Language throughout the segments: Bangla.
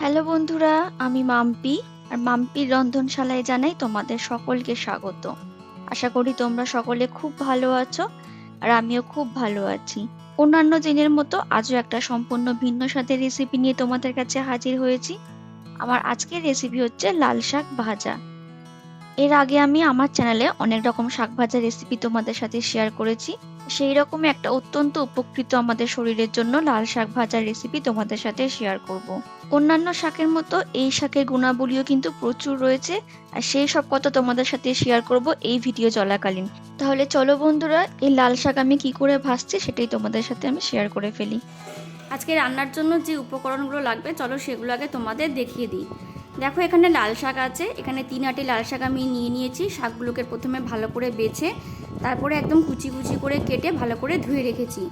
হ্যালো বন্ধুরা, আমি মাম্পি। আর মাম্পির রন্ধনশালায় জানাই তোমাদের সকলকে স্বাগত। আশা করি তোমরা সকলে খুব ভালো আছো, আর আমিও খুব ভালো আছি। অন্যান্য দিনের মতো আজও একটা সম্পূর্ণ ভিন্ন স্বাদের রেসিপি নিয়ে তোমাদের কাছে হাজির হয়েছি। আমার আজকের রেসিপি হচ্ছে লাল শাক ভাজা। এর আগে আমি আমার চ্যানেলে অনেক রকম শাক ভাজা রেসিপি তোমাদের সাথে শেয়ার করেছি। সেই রকমই একটা অত্যন্ত উপকৃত আমাদের শরীরের জন্য লাল শাক ভাজার রেসিপি তোমাদের সাথে শেয়ার করব। অন্যান্য শাকের মতো এই শাকের গুণাবলীও কিন্তু প্রচুর রয়েছে, আর সেই সব কথা তোমাদের সাথে শেয়ার করব এই ভিডিও চলাকালীন। তাহলে চলো বন্ধুরা, এই লাল শাক আমি কি করে ভাজছি সেটাই তোমাদের সাথে আমি শেয়ার করে ফেলি। আজকে রান্নার জন্য যে উপকরণগুলো লাগবে চলো সেগুলো আগে তোমাদের দেখিয়ে দিই। দেখো, এখানে লাল শাক আছে। এখানে 3 আটি লাল শাক আমি নিয়ে নিয়েছি। শাকগুলোকে প্রথমে ভালো করে বেছে তারপরে একদম কুচি কুচি করে কেটে ভালো করে ধুয়ে রেখেছি।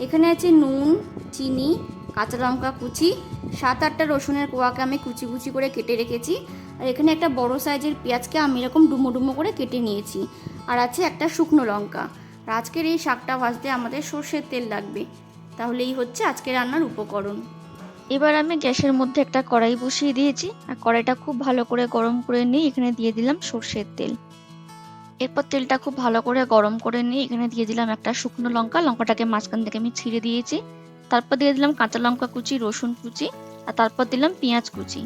এখানে আছে নুন, চিনি, কাঁচা লঙ্কা কুচি, 7-8টা রসুনের কোয়াকে আমি কুচি কুচি করে কেটে রেখেছি। আর এখানে একটা বড় সাইজের পেঁয়াজকে আমি এরকম ডুমো ডুমো করে কেটে নিয়েছি। আর আছে একটা শুকনো লঙ্কা। আর আজকের এই শাকটা ভাজতে আমাদের সর্ষের তেল লাগবে। তাহলে এই হচ্ছে আজকে রান্নার উপকরণ। এবার আমি গ্যাসের মধ্যে একটা কড়াই বসিয়ে দিয়েছি, আর কড়াইটা খুব ভালো করে গরম করে নিয়ে এখানে দিয়ে দিলাম সর্ষের তেল। এরপর তেলটা খুব ভালো করে গরম করে নিয়ে এখানে দিয়ে দিলাম একটা শুকনো লঙ্কা। লঙ্কাটাকে মাঝখান থেকে আমি ছিঁড়ে দিয়েছি। তারপর দিয়ে দিলাম কাঁচা লঙ্কা কুচি, রসুন কুচি, আর তারপর দিলাম পেঁয়াজ কুচি।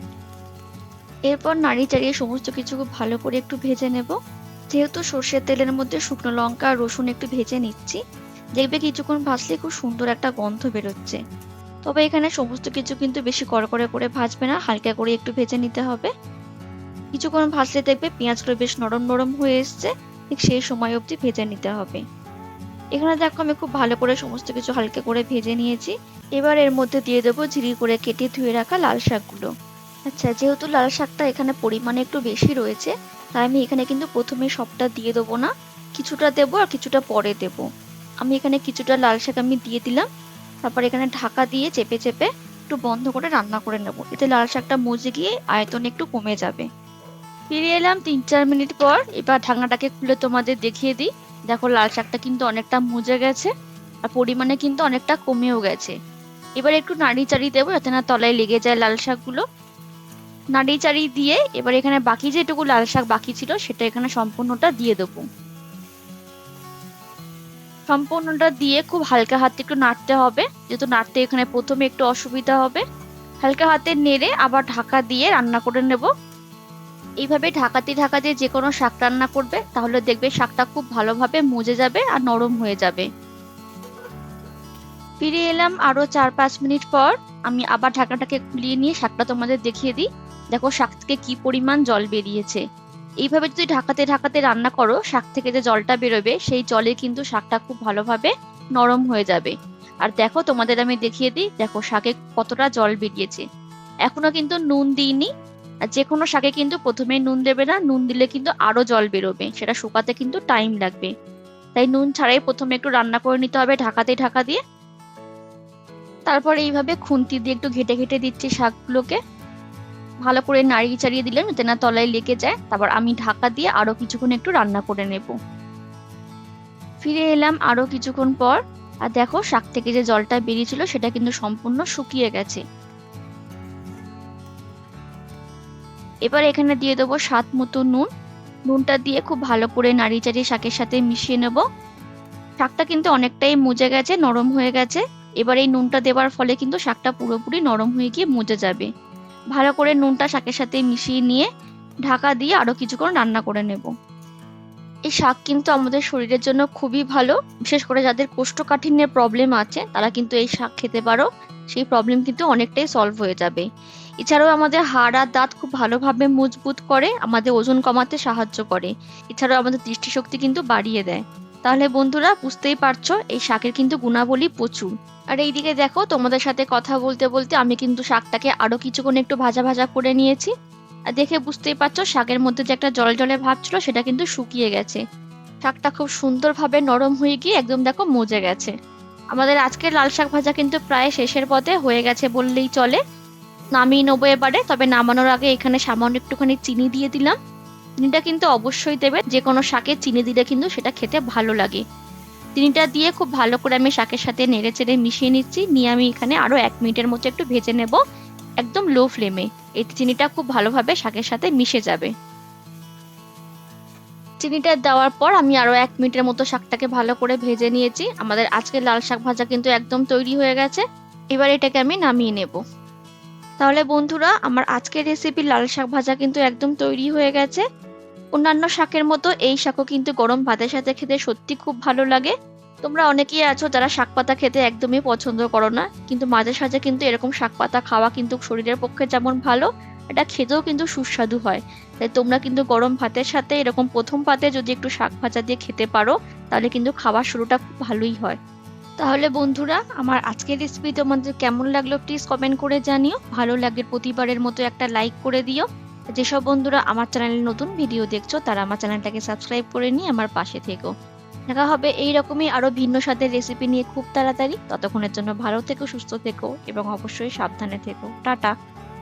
এরপর নাড়িয়ে চাড়িয়ে সমস্ত কিছু খুব ভালো করে একটু ভেজে নেব। যেহেতু সর্ষের তেলের মধ্যে শুকনো লঙ্কা আর রসুন একটু ভেজে নিচ্ছি, দেখবে কিছুক্ষণ ভাজলে খুব সুন্দর একটা গন্ধ বেরোচ্ছে। তবে এখানে সমস্ত কিছু কিন্তু বেশি কড়কড়ে করে ভাজবে না, হালকা করে একটু ভেজে নিতে হবে। কিছুক্ষণ ভাজলে দেখবে পেঁয়াজগুলো বেশ নরম নরম হয়ে এসছে, ঠিক সেই সময় অবধি ভেজে নিতে হবে। এখানে দেখো আমি খুব ভালো করে সমস্ত কিছু হালকা করে ভেজে নিয়েছি। এবার এর মধ্যে দিয়ে দেবো ঝিরি করে কেটে ধুয়ে রাখা লাল শাকগুলো। আচ্ছা, যেহেতু লাল শাকটা এখানে পরিমাণে একটু বেশি রয়েছে, তাই আমি এখানে কিন্তু প্রথমে সবটা দিয়ে দেবো না, কিছুটা দেবো আর কিছুটা পরে দেবো। আমি এখানে কিছুটা লাল শাক আমি দিয়ে দিলাম। তারপর এখানে ঢাকা দিয়ে চেপে চেপে একটু বন্ধ করে রান্না করে নেব, এতে লাল শাকটা মজে গিয়ে আয়তন একটু কমে যাবে। ফিরে এলাম 3-4 মিনিট পর। এবার ঢাকনাটাকে খুলে তোমাদের দেখিয়ে দিই। দেখো, লাল শাকটা কিন্তু অনেকটা মজে গেছে, আর পরিমাণে কিন্তু অনেকটা কমেও গেছে। এবার একটু নাড়ি চাড়ি দেবো যাতে না তলায় লেগে যায় লাল শাকগুলো। নাড়ি চাড়ি দিয়ে এবার এখানে বাকি যেটুকু লাল শাক বাকি ছিল সেটা এখানে সম্পূর্ণটা দিয়ে দেবো। সম্পূর্ণটা দিয়ে খুব হালকা হাতে একটু নাড়তে হবে, যেহেতু নাড়তে এখানে প্রথমে একটু অসুবিধা হবে। হালকা হাতে নেড়ে আবার ঢাকা দিয়ে রান্না করে নেব। এইভাবে ঢাকাতে ঢাকাতে যে কোনো শাক রান্না করবে, তাহলে দেখবে শাকটা খুব ভালোভাবে মজে যাবে আর নরম হয়ে যাবে। ফিরে এলাম আরো 4-5 মিনিট পর। আমি আবার ঢাকনাটাকে খুলিয়ে নিয়ে শাকটা তোমাদের দেখিয়ে দিই। দেখো, শাক থেকে কি পরিমাণ জল বেরিয়েছে। এইভাবে যদি ঢাকাতে ঢাকাতে রান্না করো, শাক থেকে যে জলটা বেরোবে সেই জলে কিন্তু শাকটা খুব ভালোভাবে নরম হয়ে যাবে। আর দেখো, তোমাদের আমি দেখিয়ে দিই, দেখো শাকে কতটা জল বেরিয়েছে। এখনো কিন্তু নুন দিইনি। আর যে কোনো শাকে কিন্তু প্রথমে নুন দেবে না, নুন দিলে কিন্তু আরো জল বেরোবে, সেটা শুকাতে কিন্তু টাইম লাগবে। তাই নুন ছাড়াই প্রথমে একটু রান্না করে নিতে হবে ঢাকাতে ঢাকা দিয়ে। তারপর এইভাবে খুন্তি দিয়ে একটু ঘেটে ঘেটে দিচ্ছি শাকগুলোকে। ভালো করে নাড়িয়ে চাড়িয়ে দিলাম যাতে না তলায় লেগে যায়। তারপর আমি ঢাকা দিয়ে আরো কিছুক্ষণ একটু রান্না করে নেব। ফিরে এলাম আরো কিছুক্ষণ পর। আর দেখো, শাক থেকে যে জলটা বেরিয়েছিল সেটা কিন্তু সম্পূর্ণ শুকিয়ে গেছে। এবার এখানে দিয়ে দেবো স্বাদ মতো নুন। নুনটা দিয়ে খুব ভালো করে নাড়িয়ে চাড়িয়ে শাকের সাথে মিশিয়ে নেব। শাকটা কিন্তু অনেকটাই মজে গেছে, নরম হয়ে গেছে। এবার এই নুনটা দেওয়ার ফলে কিন্তু শাকটা পুরোপুরি নরম হয়ে গিয়ে মজে যাবে। ভালো করে নুনটা শাকের সাথে মিশিয়ে নিয়ে ঢাকা দিয়ে আরো কিছুক্ষণ রান্না করে নেব। এই শাক কিন্তু আমাদের শরীরের জন্য খুবই ভালো। বিশেষ করে যাদের কোষ্ঠকাঠিন্যের প্রবলেম আছে তারা কিন্তু এই শাক খেতে পারো, সেই প্রবলেম কিন্তু অনেকটাই সলভ হয়ে যাবে। এছাড়াও আমাদের হাড় আর দাঁত খুব ভালোভাবে মজবুত করে, আমাদের ওজন কমাতে সাহায্য করে। এছাড়াও আমাদের দৃষ্টিশক্তি কিন্তু বাড়িয়ে দেয়। তাহলে বন্ধুরা, বুঝতেই পারছো এই শাকের কিন্তু গুণাবলী প্রচুর। আর এইদিকে দেখো, তোমাদের সাথে কথা বলতে বলতে আমি কিন্তু শাকটাকে আরো কিছুক্ষণ একটু ভাজা ভাজা করে নিয়েছি। আর দেখে বুঝতেই পারছো শাকের মধ্যে যে একটা জল জলে ভাব ছিল সেটা কিন্তু শুকিয়ে গেছে। শাকটা খুব সুন্দরভাবে নরম হয়ে গিয়ে একদম দেখো মজে গেছে। আমাদের আজকের লাল শাক ভাজা কিন্তু প্রায় শেষের পথে হয়ে গেছে বললেই চলে। নামিয়ে নেবো এবারে। তবে নামানোর আগে এখানে সামান্য একটুখানি চিনি দিয়ে দিলাম। চিনিটা কিন্তু অবশ্যই দেবে, যে কোনো শাকে চিনি দিলে কিন্তু সেটা খেতে ভালো লাগে। চিনিটা দিয়ে খুব ভালো করে আমি শাকের সাথে নেড়ে চেড়ে মিশিয়ে নিচ্ছি। নিয়ে আমি এখানে আরো 1 মিনিটের মতো একটু ভেজে নেব। একদম লো ফ্লেমে। এতে চিনিটা খুব ভালোভাবে শাকের সাথে মিশে যাবে। চিনিটা দেওয়ার পর আমি আরো 1 মিনিটের মতো শাকটাকে ভালো করে ভেজে নিয়েছি। আমাদের আজকের লাল শাক ভাজা কিন্তু একদম তৈরি হয়ে গেছে। এবার এটাকে আমি নামিয়ে নেব। তাহলে বন্ধুরা, আমার আজকের রেসিপি লাল শাক ভাজা কিন্তু একদম তৈরি হয়ে গেছে। অন্যান্য শাকের মতো এই শাকও কিন্তু গরম ভাতের সাথে খেতে সত্যি খুব ভালো লাগে। তোমরা অনেকেই আছো যারা শাক পাতা খেতে একদমই পছন্দ করো না, কিন্তু মাঝে সাঝে কিন্তু এরকম শাক পাতা খাওয়া কিন্তু শরীরের পক্ষে যেমন ভালো, এটা খেতেও কিন্তু সুস্বাদু হয়। তাই তোমরা কিন্তু গরম ভাতের সাথে এরকম প্রথম পাতে যদি একটু শাক ভাজা দিয়ে খেতে পারো, তাহলে কিন্তু খাওয়ার শুরুটা খুব ভালোই হয়। তাহলে বন্ধুরা, আমার আজকের রেসিপি তোমাদের কেমন লাগলো প্লিজ কমেন্ট করে জানিও। ভালো লাগলে প্রতিবারের মতো একটা লাইক করে দিও। যেসব বন্ধুরা আমার চ্যানেলে নতুন ভিডিও দেখছো তারা আমার চ্যানেলটাকে সাবস্ক্রাইব করে নিয়ে আমার পাশে থেকো। দেখা হবে এইরকমই আরো ভিন্ন স্বাদের রেসিপি নিয়ে খুব তাড়াতাড়ি। ততক্ষণের জন্য ভালো থেকো, সুস্থ থেকো এবং অবশ্যই সাবধানে থেকো। টাটা।